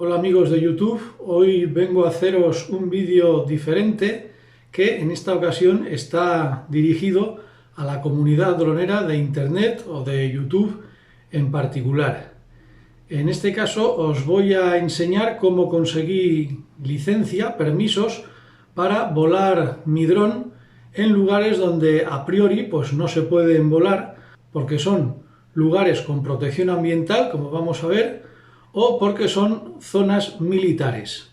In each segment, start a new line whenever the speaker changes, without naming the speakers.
Hola amigos de YouTube, hoy vengo a haceros un vídeo diferente que en esta ocasión está dirigido a la comunidad dronera de Internet o de YouTube en particular. En este caso os voy a enseñar cómo conseguí licencia, permisos para volar mi dron en lugares donde a priori pues no se pueden volar porque son lugares con protección ambiental, como vamos a ver, o porque son zonas militares.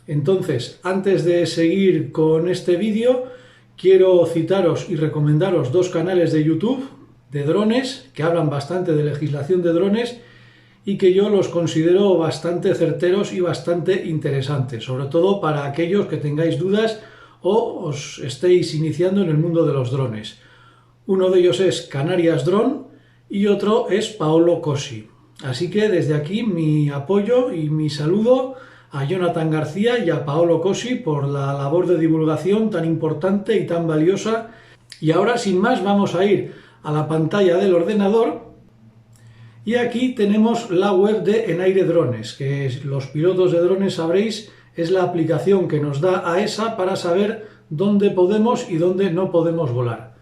Entonces, antes de seguir con este vídeo, quiero citaros y recomendaros dos canales de YouTube de drones que hablan bastante de legislación de drones y que yo los considero bastante certeros y bastante interesantes, sobre todo para aquellos que tengáis dudas o os estéis iniciando en el mundo de los drones. Uno de ellos es Canarias Drone y otro es Paolo Cosi. Así que desde aquí mi apoyo y mi saludo a Jonathan García y a Paolo Cosi por la labor de divulgación tan importante y tan valiosa. Y ahora, sin más, vamos a ir a la pantalla del ordenador y aquí tenemos la web de Enaire Drones, que los pilotos de drones sabréis es la aplicación que nos da AESA para saber dónde podemos y dónde no podemos volar.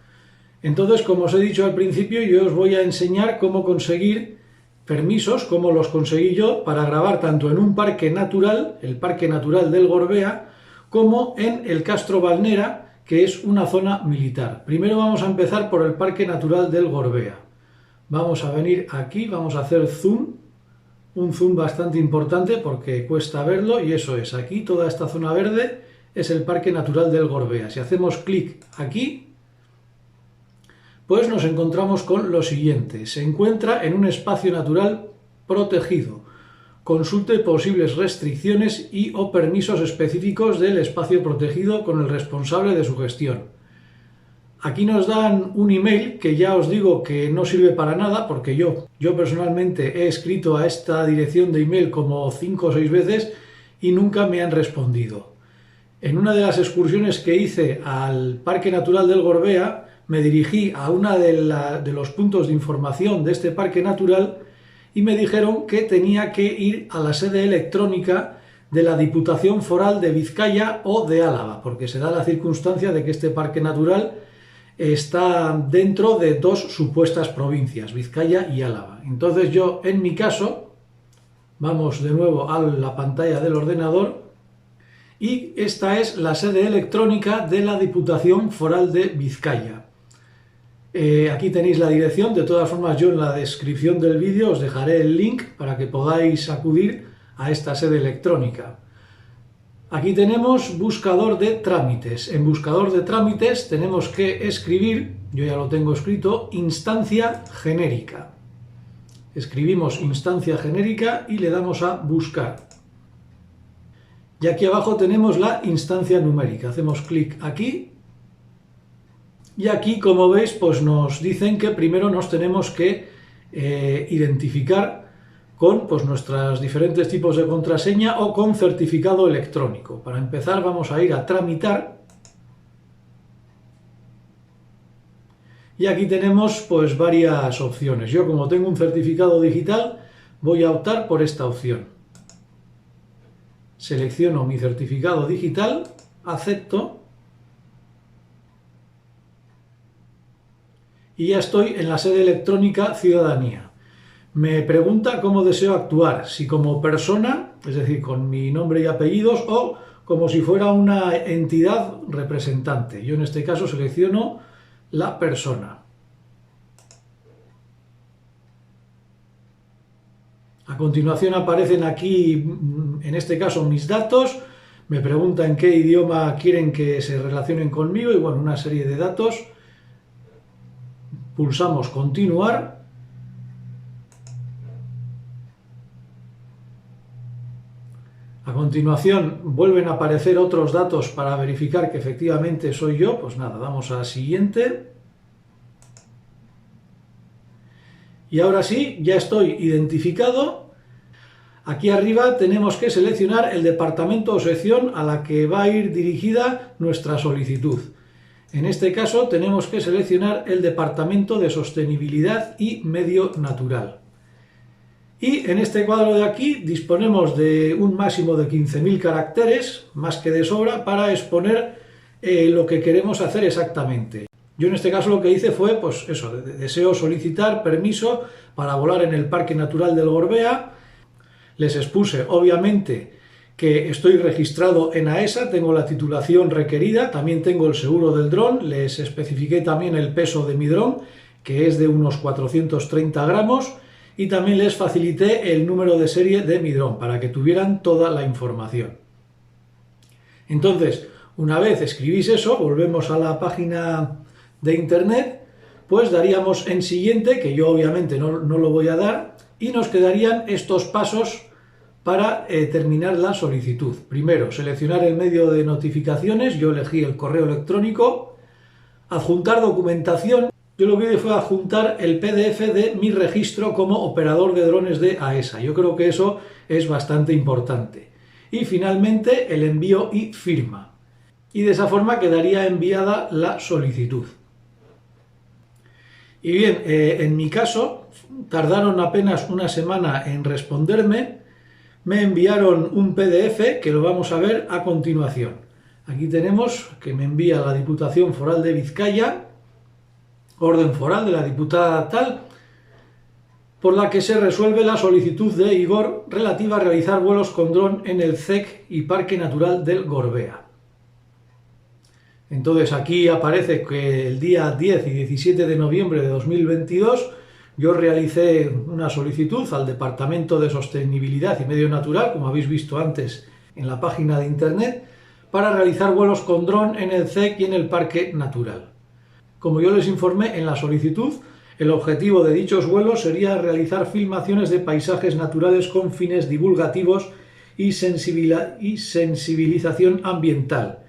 Entonces, como os he dicho al principio, yo os voy a enseñar cómo conseguir permisos, como los conseguí yo, para grabar tanto en un parque natural, el Parque Natural del Gorbea, como en el Castro Valnera, que es una zona militar. Primero vamos a empezar por el Parque Natural del Gorbea. Vamos a venir aquí, vamos a hacer zoom, un zoom bastante importante porque cuesta verlo, y eso es, aquí toda esta zona verde es el Parque Natural del Gorbea. Si hacemos clic aquí, pues nos encontramos con lo siguiente: se encuentra en un espacio natural protegido. Consulte posibles restricciones y o permisos específicos del espacio protegido con el responsable de su gestión. Aquí nos dan un email que ya os digo que no sirve para nada porque yo personalmente he escrito a esta dirección de email como 5 o 6 veces y nunca me han respondido. En una de las excursiones que hice al Parque Natural del Gorbea, me dirigí a uno de los puntos de información de este parque natural y me dijeron que tenía que ir a la sede electrónica de la Diputación Foral de Vizcaya o de Álava, porque se da la circunstancia de que este parque natural está dentro de dos supuestas provincias, Vizcaya y Álava. Entonces yo, en mi caso, vamos de nuevo a la pantalla del ordenador, y esta es la sede electrónica de la Diputación Foral de Vizcaya. Aquí tenéis la dirección. De todas formas, yo en la descripción del vídeo os dejaré el link para que podáis acudir a esta sede electrónica. Aquí tenemos buscador de trámites. En buscador de trámites tenemos que escribir, yo ya lo tengo escrito, instancia genérica. Escribimos instancia genérica y le damos a buscar. Y aquí abajo tenemos la instancia numérica. Hacemos clic aquí. Y aquí, como veis, pues nos dicen que primero nos tenemos que identificar con nuestros diferentes tipos de contraseña o con certificado electrónico. Para empezar vamos a ir a tramitar. Y aquí tenemos pues varias opciones. Yo, como tengo un certificado digital, voy a optar por esta opción. Selecciono mi certificado digital, acepto. Y ya estoy en la sede electrónica Ciudadanía. Me pregunta cómo deseo actuar, si como persona, es decir, con mi nombre y apellidos, o como si fuera una entidad representante. Yo en este caso selecciono la persona. A continuación aparecen aquí, en este caso, mis datos. Me pregunta en qué idioma quieren que se relacionen conmigo y bueno, una serie de datos. Pulsamos continuar. A continuación vuelven a aparecer otros datos para verificar que efectivamente soy yo. Pues nada, damos a siguiente. Y ahora sí, ya estoy identificado. Aquí arriba tenemos que seleccionar el departamento o sección a la que va a ir dirigida nuestra solicitud. En este caso tenemos que seleccionar el Departamento de Sostenibilidad y Medio Natural. Y en este cuadro de aquí disponemos de un máximo de 15.000 caracteres, más que de sobra, para exponer lo que queremos hacer exactamente. Yo en este caso lo que hice fue, pues eso, deseo solicitar permiso para volar en el Parque Natural del Gorbea. Les expuse, obviamente, que estoy registrado en AESA, tengo la titulación requerida, también tengo el seguro del dron, les especifiqué también el peso de mi dron, que es de unos 430 gramos, y también les facilité el número de serie de mi dron, para que tuvieran toda la información. Entonces, una vez escribís eso, volvemos a la página de internet, pues daríamos en siguiente, que yo obviamente no lo voy a dar, y nos quedarían estos pasos para terminar la solicitud. Primero, seleccionar el medio de notificaciones, yo elegí el correo electrónico, adjuntar documentación, yo lo que hice fue adjuntar el PDF de mi registro como operador de drones de AESA, yo creo que eso es bastante importante. Y finalmente el envío y firma. Y de esa forma quedaría enviada la solicitud. Y bien, en mi caso, tardaron apenas una semana en responderme, me enviaron un PDF que lo vamos a ver a continuación. Aquí tenemos que me envía la Diputación Foral de Vizcaya, orden foral de la diputada tal, por la que se resuelve la solicitud de Igor relativa a realizar vuelos con dron en el CEC y Parque Natural del Gorbea. Entonces aquí aparece que el día 10 y 17 de noviembre de 2022 yo realicé una solicitud al Departamento de Sostenibilidad y Medio Natural, como habéis visto antes en la página de internet, para realizar vuelos con dron en el CEC y en el Parque Natural. Como yo les informé en la solicitud, el objetivo de dichos vuelos sería realizar filmaciones de paisajes naturales con fines divulgativos y sensibilización ambiental.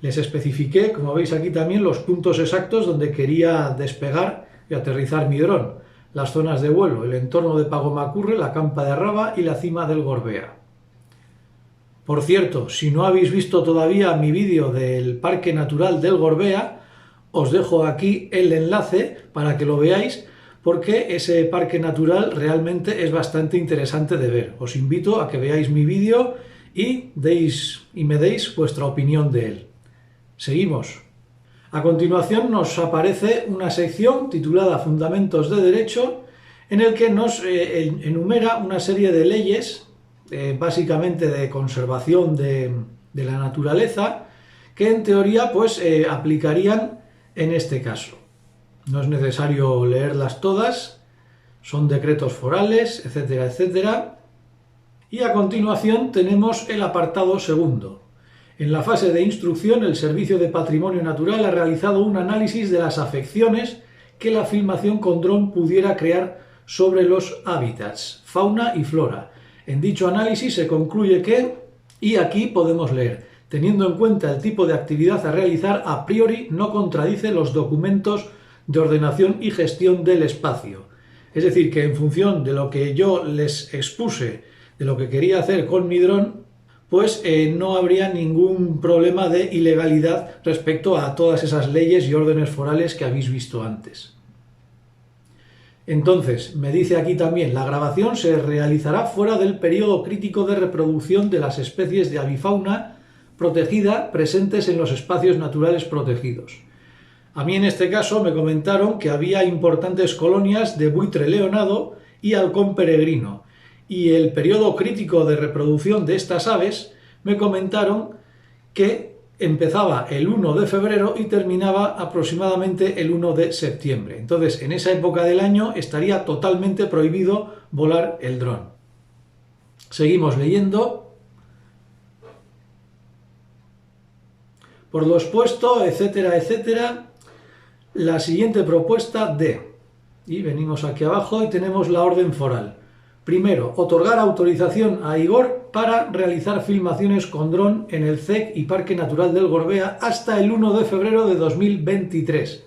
Les especifiqué, como veis aquí también, los puntos exactos donde quería despegar y aterrizar mi dron, las zonas de vuelo, el entorno de Pagomacurre, la Campa de Raba y la cima del Gorbea. Por cierto, si no habéis visto todavía mi vídeo del Parque Natural del Gorbea, os dejo aquí el enlace para que lo veáis, porque ese parque natural realmente es bastante interesante de ver. Os invito a que veáis mi vídeo y me deis vuestra opinión de él. Seguimos. A continuación nos aparece una sección titulada Fundamentos de Derecho, en el que nos enumera una serie de leyes, básicamente de conservación de la naturaleza, que en teoría pues aplicarían en este caso. No es necesario leerlas todas, son decretos forales, etcétera, etcétera. Y a continuación tenemos el apartado segundo. En la fase de instrucción, el Servicio de Patrimonio Natural ha realizado un análisis de las afecciones que la filmación con dron pudiera crear sobre los hábitats, fauna y flora. En dicho análisis se concluye que, y aquí podemos leer, teniendo en cuenta el tipo de actividad a realizar, a priori no contradice los documentos de ordenación y gestión del espacio. Es decir, que en función de lo que yo les expuse, de lo que quería hacer con mi dron, pues no habría ningún problema de ilegalidad respecto a todas esas leyes y órdenes forales que habéis visto antes. Entonces, me dice aquí también, la grabación se realizará fuera del periodo crítico de reproducción de las especies de avifauna protegida presentes en los espacios naturales protegidos. A mí en este caso me comentaron que había importantes colonias de buitre leonado y halcón peregrino, y el periodo crítico de reproducción de estas aves me comentaron que empezaba el 1 de febrero y terminaba aproximadamente el 1 de septiembre. Entonces, en esa época del año estaría totalmente prohibido volar el dron. Seguimos leyendo. Por lo expuesto, etcétera, etcétera, la siguiente propuesta y venimos aquí abajo y tenemos la orden foral. Primero, otorgar autorización a Igor para realizar filmaciones con dron en el CEC y Parque Natural del Gorbea hasta el 1 de febrero de 2023.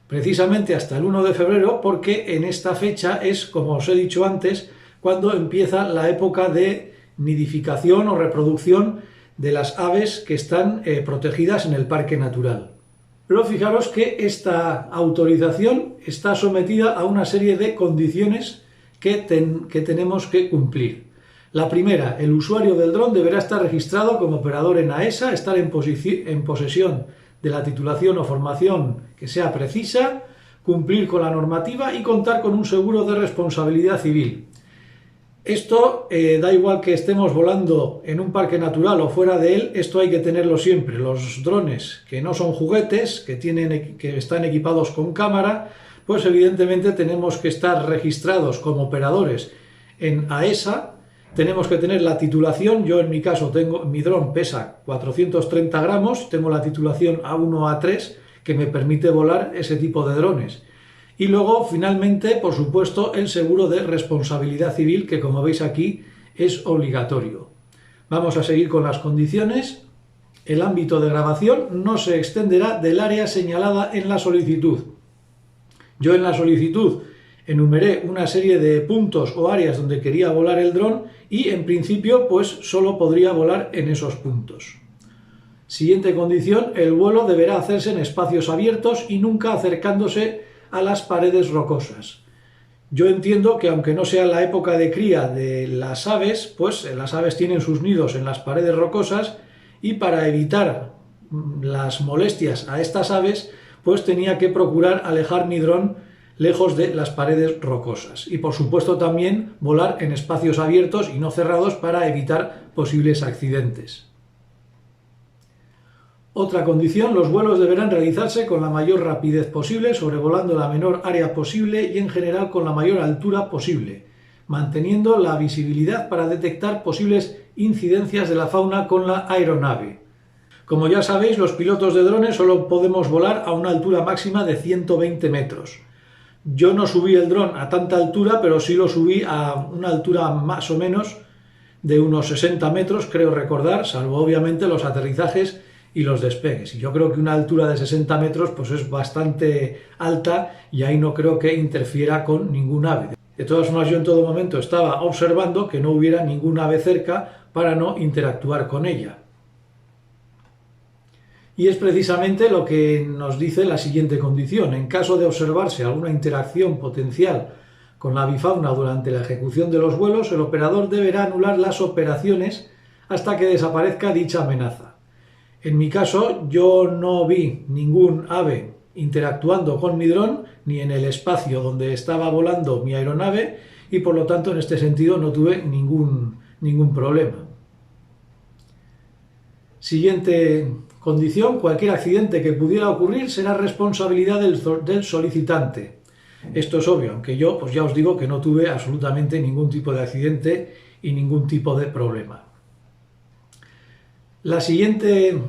Precisamente hasta el 1 de febrero porque en esta fecha es, como os he dicho antes, cuando empieza la época de nidificación o reproducción de las aves que están protegidas en el parque natural. Pero fijaros que esta autorización está sometida a una serie de condiciones que tenemos que cumplir. La primera, el usuario del dron deberá estar registrado como operador en AESA, estar en posesión de la titulación o formación que sea precisa, cumplir con la normativa y contar con un seguro de responsabilidad civil. Esto da igual que estemos volando en un parque natural o fuera de él, esto hay que tenerlo siempre. Los drones que no son juguetes, que están equipados con cámara, pues evidentemente tenemos que estar registrados como operadores en AESA, tenemos que tener la titulación. Yo en mi caso mi dron pesa 430 gramos, tengo la titulación A1-A3 que me permite volar ese tipo de drones. Y luego, finalmente, por supuesto, el seguro de responsabilidad civil, que como veis aquí es obligatorio. Vamos a seguir con las condiciones. El ámbito de grabación no se extenderá del área señalada en la solicitud. Yo en la solicitud enumeré una serie de puntos o áreas donde quería volar el dron y en principio pues solo podría volar en esos puntos. Siguiente condición, el vuelo deberá hacerse en espacios abiertos y nunca acercándose a las paredes rocosas. Yo entiendo que aunque no sea la época de cría de las aves, pues las aves tienen sus nidos en las paredes rocosas y para evitar las molestias a estas aves, pues tenía que procurar alejar mi dron lejos de las paredes rocosas y por supuesto también volar en espacios abiertos y no cerrados para evitar posibles accidentes. Otra condición, los vuelos deberán realizarse con la mayor rapidez posible, sobrevolando la menor área posible y en general con la mayor altura posible, manteniendo la visibilidad para detectar posibles incidencias de la fauna con la aeronave. Como ya sabéis, los pilotos de drones solo podemos volar a una altura máxima de 120 metros. Yo no subí el dron a tanta altura, pero sí lo subí a una altura más o menos de unos 60 metros, creo recordar, salvo obviamente los aterrizajes y los despegues. Y yo creo que una altura de 60 metros pues es bastante alta y ahí no creo que interfiera con ningún ave. De todas formas, yo en todo momento estaba observando que no hubiera ningún ave cerca para no interactuar con ella. Y es precisamente lo que nos dice la siguiente condición. En caso de observarse alguna interacción potencial con la avifauna durante la ejecución de los vuelos, el operador deberá anular las operaciones hasta que desaparezca dicha amenaza. En mi caso, yo no vi ningún ave interactuando con mi dron, ni en el espacio donde estaba volando mi aeronave, y por lo tanto en este sentido no tuve ningún problema. Siguiente condición, cualquier accidente que pudiera ocurrir será responsabilidad del solicitante. Esto es obvio, aunque yo pues ya os digo que no tuve absolutamente ningún tipo de accidente y ningún tipo de problema. La siguiente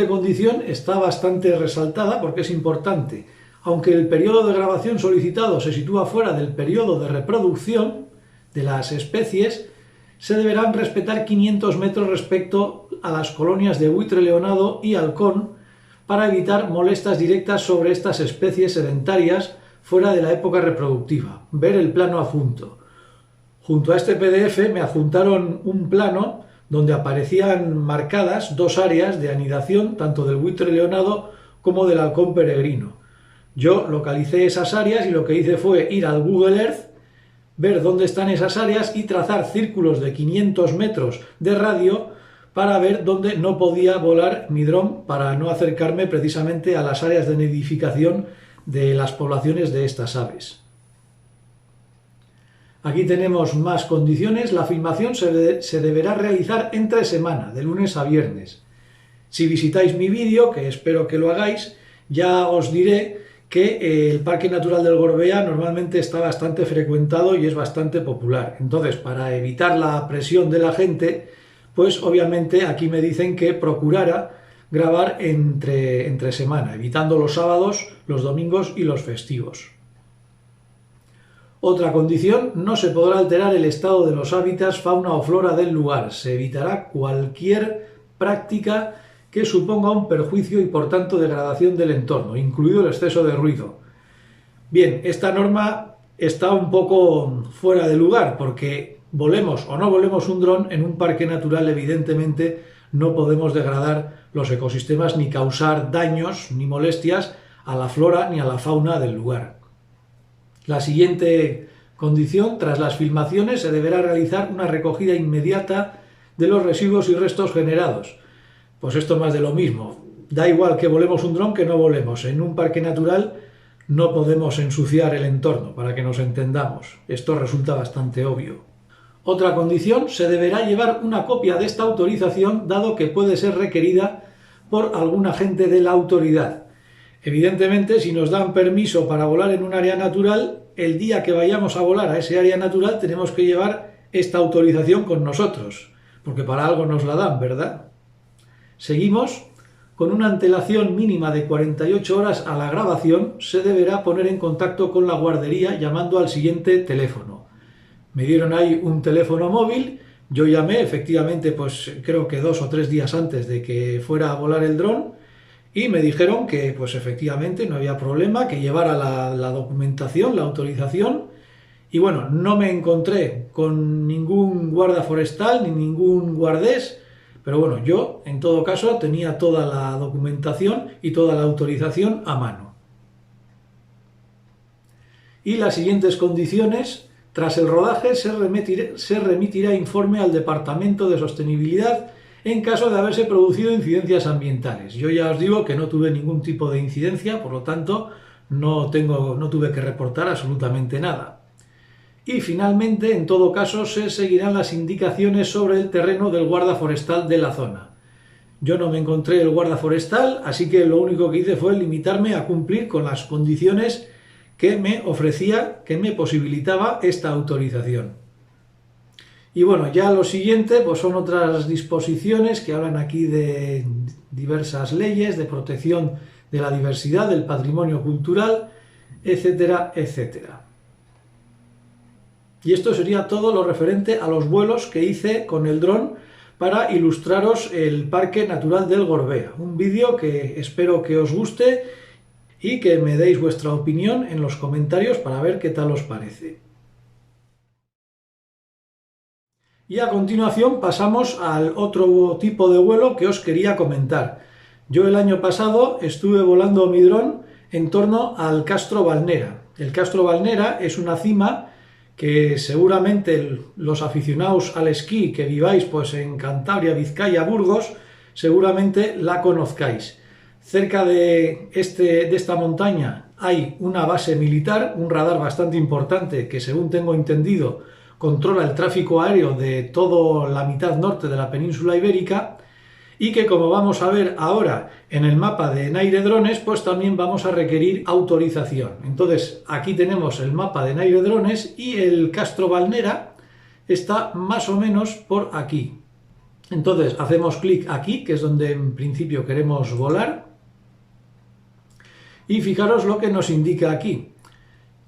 condición está bastante resaltada porque es importante. Aunque el periodo de grabación solicitado se sitúa fuera del periodo de reproducción de las especies, se deberán respetar 500 metros respecto a las colonias de buitre leonado y halcón para evitar molestias directas sobre estas especies sedentarias fuera de la época reproductiva. Ver el plano adjunto. Junto a este PDF me adjuntaron un plano donde aparecían marcadas dos áreas de anidación tanto del buitre leonado como del halcón peregrino. Yo localicé esas áreas y lo que hice fue ir al Google Earth, ver dónde están esas áreas y trazar círculos de 500 metros de radio para ver dónde no podía volar mi dron para no acercarme precisamente a las áreas de nidificación de las poblaciones de estas aves. Aquí tenemos más condiciones. La filmación se deberá realizar entre semana, de lunes a viernes. Si visitáis mi vídeo, que espero que lo hagáis, ya os diré que el Parque Natural del Gorbea normalmente está bastante frecuentado y es bastante popular. Entonces, para evitar la presión de la gente, pues obviamente aquí me dicen que procurara grabar entre semana, evitando los sábados, los domingos y los festivos. Otra condición, no se podrá alterar el estado de los hábitats, fauna o flora del lugar. Se evitará cualquier práctica que suponga un perjuicio y por tanto degradación del entorno, incluido el exceso de ruido. Bien, esta norma está un poco fuera de lugar porque volemos o no volemos un dron en un parque natural, evidentemente no podemos degradar los ecosistemas ni causar daños ni molestias a la flora ni a la fauna del lugar. La siguiente condición: tras las filmaciones se deberá realizar una recogida inmediata de los residuos y restos generados. Pues esto es más de lo mismo. Da igual que volemos un dron que no volemos. En un parque natural no podemos ensuciar el entorno, para que nos entendamos. Esto resulta bastante obvio. Otra condición: se deberá llevar una copia de esta autorización, dado que puede ser requerida por algún agente de la autoridad. Evidentemente, si nos dan permiso para volar en un área natural, el día que vayamos a volar a ese área natural tenemos que llevar esta autorización con nosotros, porque para algo nos la dan, ¿verdad? Seguimos. Con una antelación mínima de 48 horas a la grabación, se deberá poner en contacto con la guardería llamando al siguiente teléfono. Me dieron ahí un teléfono móvil, yo llamé, efectivamente, pues creo que 2 o 3 días antes de que fuera a volar el dron, y me dijeron que pues efectivamente no había problema, que llevara la documentación, la autorización, y bueno, no me encontré con ningún guarda forestal ni ningún guardés. Pero bueno, yo en todo caso tenía toda la documentación y toda la autorización a mano. Y las siguientes condiciones: tras el rodaje se remitirá informe al Departamento de Sostenibilidad en caso de haberse producido incidencias ambientales. Yo ya os digo que no tuve ningún tipo de incidencia, por lo tanto no tuve que reportar absolutamente nada. Y finalmente, en todo caso, se seguirán las indicaciones sobre el terreno del guarda forestal de la zona. Yo no me encontré el guarda forestal, así que lo único que hice fue limitarme a cumplir con las condiciones que me ofrecía, que me posibilitaba esta autorización. Y bueno, ya lo siguiente pues son otras disposiciones que hablan aquí de diversas leyes de protección de la diversidad, del patrimonio cultural, etcétera, etcétera. Y esto sería todo lo referente a los vuelos que hice con el dron para ilustraros el Parque Natural del Gorbea. Un vídeo que espero que os guste y que me deis vuestra opinión en los comentarios para ver qué tal os parece. Y a continuación pasamos al otro tipo de vuelo que os quería comentar. Yo el año pasado estuve volando mi dron en torno al Castro Valnera. El Castro Valnera es una cima que seguramente los aficionados al esquí que viváis pues en Cantabria, Vizcaya, Burgos, seguramente la conozcáis. Cerca de esta montaña hay una base militar, un radar bastante importante que, según tengo entendido, controla el tráfico aéreo de toda la mitad norte de la península ibérica, y que, como vamos a ver ahora en el mapa de Enaire Drones, pues también vamos a requerir autorización. Entonces, aquí tenemos el mapa de Enaire Drones y el Castro Valnera está más o menos por aquí. Entonces, hacemos clic aquí, que es donde en principio queremos volar, y fijaros lo que nos indica aquí.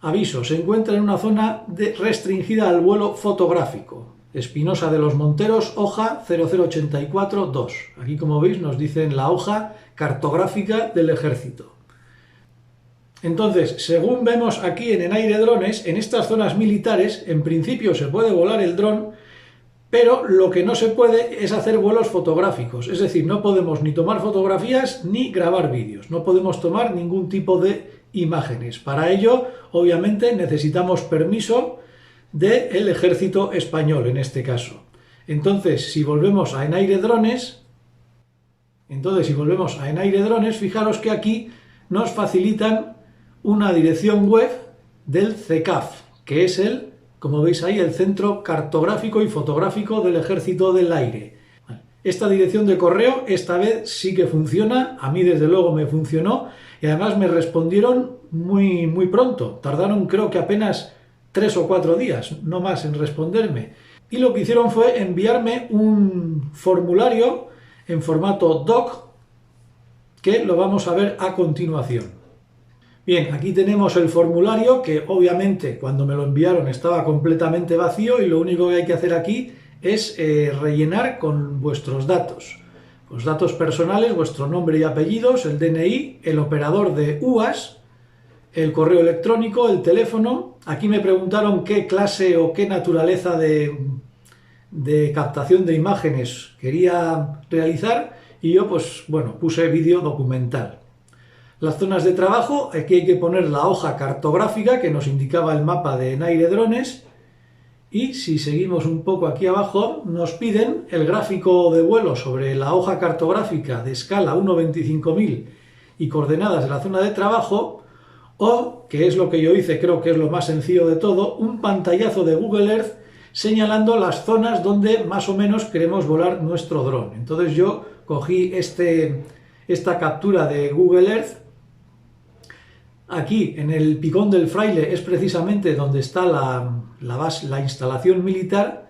Aviso: se encuentra en una zona restringida al vuelo fotográfico. Espinosa de los Monteros, hoja 0084-2. Aquí, como veis, nos dicen la hoja cartográfica del ejército. Entonces, según vemos aquí en Enaire Drones, en estas zonas militares, en principio se puede volar el dron, pero lo que no se puede es hacer vuelos fotográficos. Es decir, no podemos ni tomar fotografías ni grabar vídeos. No podemos tomar ningún tipo de imágenes. Para ello, obviamente, necesitamos permiso del ejército español, en este caso. Entonces, si volvemos a Enaire Drones, fijaros que aquí nos facilitan una dirección web del CECAF, que es como veis ahí, el Centro Cartográfico y Fotográfico del Ejército del Aire. Esta dirección de correo esta vez sí que funciona, a mí desde luego me funcionó, y además me respondieron muy pronto. Tardaron, creo que apenas 3 o 4 días, no más, en responderme. Y lo que hicieron fue enviarme un formulario en formato doc, que lo vamos a ver a continuación. Bien, aquí tenemos el formulario, que obviamente cuando me lo enviaron estaba completamente vacío, y lo único que hay que hacer aquí es rellenar con vuestros datos. Los datos personales, vuestro nombre y apellidos, el DNI, el operador de UAS, el correo electrónico, el teléfono. Aquí me preguntaron qué clase o qué naturaleza de captación de imágenes quería realizar, y yo pues bueno, puse vídeo documental. Las zonas de trabajo, aquí hay que poner la hoja cartográfica que nos indicaba el mapa de Enaire Drones, y si seguimos un poco aquí abajo nos piden el gráfico de vuelo sobre la hoja cartográfica de escala 1/25.000 y coordenadas de la zona de trabajo, o, que es lo que yo hice, creo que es lo más sencillo de todo, un pantallazo de Google Earth señalando las zonas donde más o menos queremos volar nuestro dron. Entonces yo cogí esta captura de Google Earth. Aquí en el Picón del Fraile es precisamente donde está la instalación militar,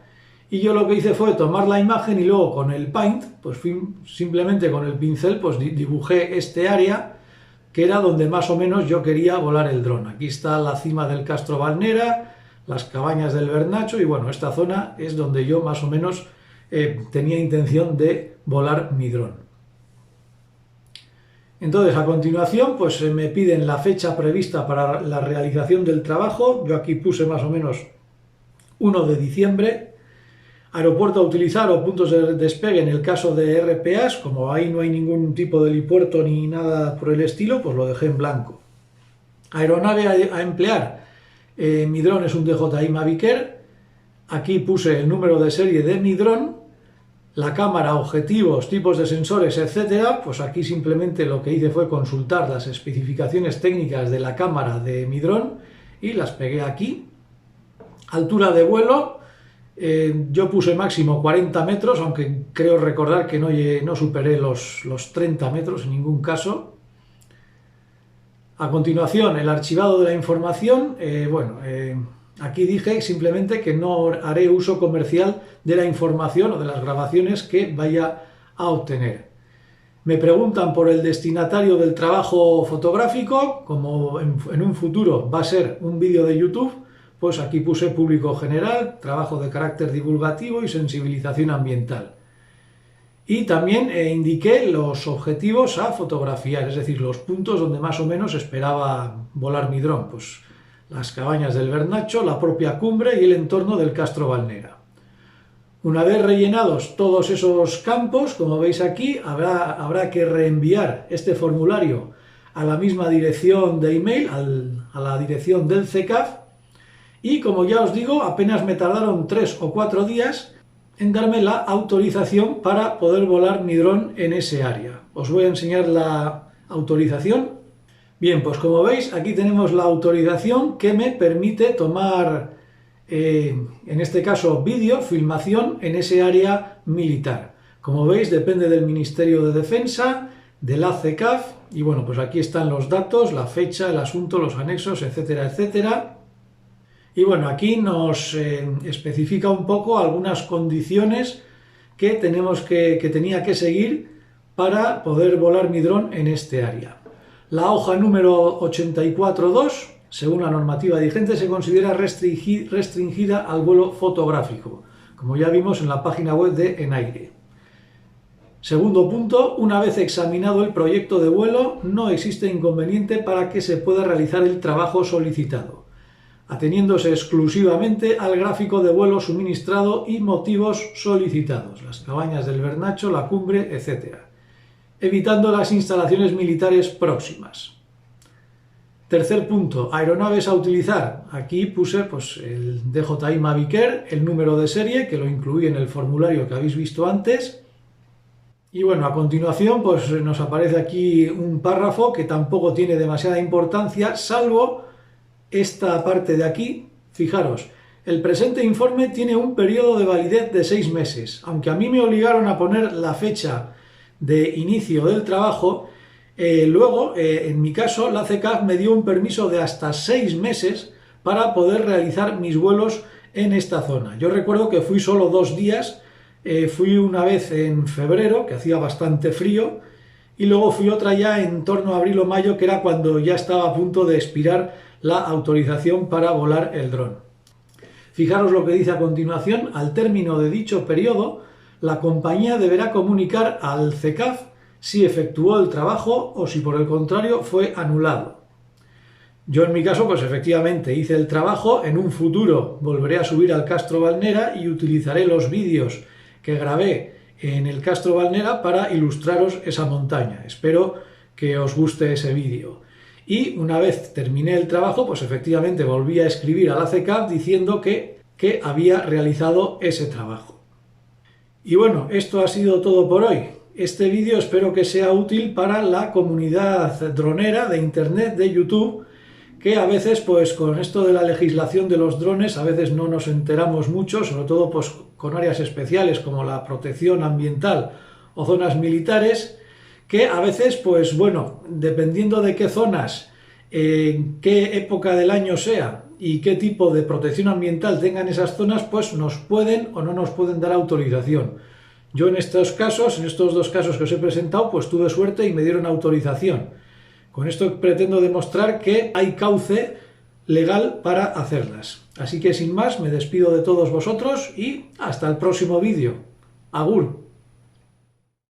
y yo lo que hice fue tomar la imagen y luego con el Paint, pues simplemente con el pincel, pues dibujé este área que era donde más o menos yo quería volar el dron. Aquí está la cima del Castro Valnera, las cabañas del Bernacho, y bueno, esta zona es donde yo más o menos tenía intención de volar mi dron. Entonces, a continuación, pues me piden la fecha prevista para la realización del trabajo. Yo aquí puse más o menos 1 de diciembre. Aeropuerto a utilizar o puntos de despegue en el caso de RPAs, como ahí no hay ningún tipo de helipuerto ni nada por el estilo, pues lo dejé en blanco. Aeronave a emplear, mi dron es un DJI Mavic Air. Aquí puse el número de serie de mi dron, la cámara, objetivos, tipos de sensores, etcétera. Pues aquí simplemente lo que hice fue consultar las especificaciones técnicas de la cámara de mi dron y las pegué aquí. Altura de vuelo, yo puse máximo 40 metros, aunque creo recordar que no superé los 30 metros en ningún caso. A continuación, el archivado de la información. Aquí dije simplemente que no haré uso comercial de la información o de las grabaciones que vaya a obtener. Me preguntan por el destinatario del trabajo fotográfico. Como en un futuro va a ser un vídeo de YouTube, pues aquí puse público general, trabajo de carácter divulgativo y sensibilización ambiental. Y también indiqué los objetivos a fotografiar, es decir, los puntos donde más o menos esperaba volar mi dron, pues las cabañas del Bernacho, la propia cumbre y el entorno del Castro Valnera. Una vez rellenados todos esos campos, como veis aquí, habrá que reenviar este formulario a la misma dirección de email, a la dirección del CECAF. Y como ya os digo, apenas me tardaron 3 o 4 días en darme la autorización para poder volar mi dron en ese área. Os voy a enseñar la autorización. Bien, pues como veis, aquí tenemos la autorización que me permite tomar, en este caso, vídeo, filmación en ese área militar. Como veis, depende del Ministerio de Defensa, de la CECAF, y bueno, pues aquí están los datos, la fecha, el asunto, los anexos, etcétera, etcétera. Y bueno, aquí nos especifica un poco algunas condiciones que tenía que seguir para poder volar mi dron en este área. La hoja número 84.2, según la normativa vigente, se considera restringida al vuelo fotográfico, como ya vimos en la página web de Enaire. Segundo punto, una vez examinado el proyecto de vuelo, no existe inconveniente para que se pueda realizar el trabajo solicitado, ateniéndose exclusivamente al gráfico de vuelo suministrado y motivos solicitados, las cabañas del Bernacho, la cumbre, etc., evitando las instalaciones militares próximas. Tercer punto, aeronaves a utilizar. Aquí puse pues, el DJI Mavic Air, el número de serie, que lo incluí en el formulario que habéis visto antes. Y bueno, a continuación pues, nos aparece aquí un párrafo que tampoco tiene demasiada importancia, salvo esta parte de aquí. Fijaros, el presente informe tiene un periodo de validez de 6 meses. Aunque a mí me obligaron a poner la fecha de inicio del trabajo, luego, en mi caso, la CECAF me dio un permiso de hasta 6 meses para poder realizar mis vuelos en esta zona. Yo recuerdo que fui solo 2 días, fui una vez en febrero, que hacía bastante frío, y luego fui otra ya en torno a abril o mayo, que era cuando ya estaba a punto de expirar la autorización para volar el dron. Fijaros lo que dice a continuación: al término de dicho periodo, la compañía deberá comunicar al CECAF si efectuó el trabajo o si por el contrario fue anulado. Yo en mi caso pues efectivamente hice el trabajo. En un futuro volveré a subir al Castro Valnera y utilizaré los vídeos que grabé en el Castro Valnera para ilustraros esa montaña. Espero que os guste ese vídeo. Y una vez terminé el trabajo, pues efectivamente volví a escribir al ACCAP diciendo que había realizado ese trabajo. Y bueno, esto ha sido todo por hoy. Este vídeo espero que sea útil para la comunidad dronera de Internet, de YouTube, que a veces, pues con esto de la legislación de los drones, a veces no nos enteramos mucho, sobre todo pues con áreas especiales como la protección ambiental o zonas militares, que a veces, pues bueno, dependiendo de qué zonas, qué época del año sea y qué tipo de protección ambiental tengan esas zonas, pues nos pueden o no nos pueden dar autorización. Yo en estos casos, en estos dos casos que os he presentado, pues tuve suerte y me dieron autorización. Con esto pretendo demostrar que hay cauce legal para hacerlas. Así que sin más, me despido de todos vosotros y hasta el próximo vídeo. Agur.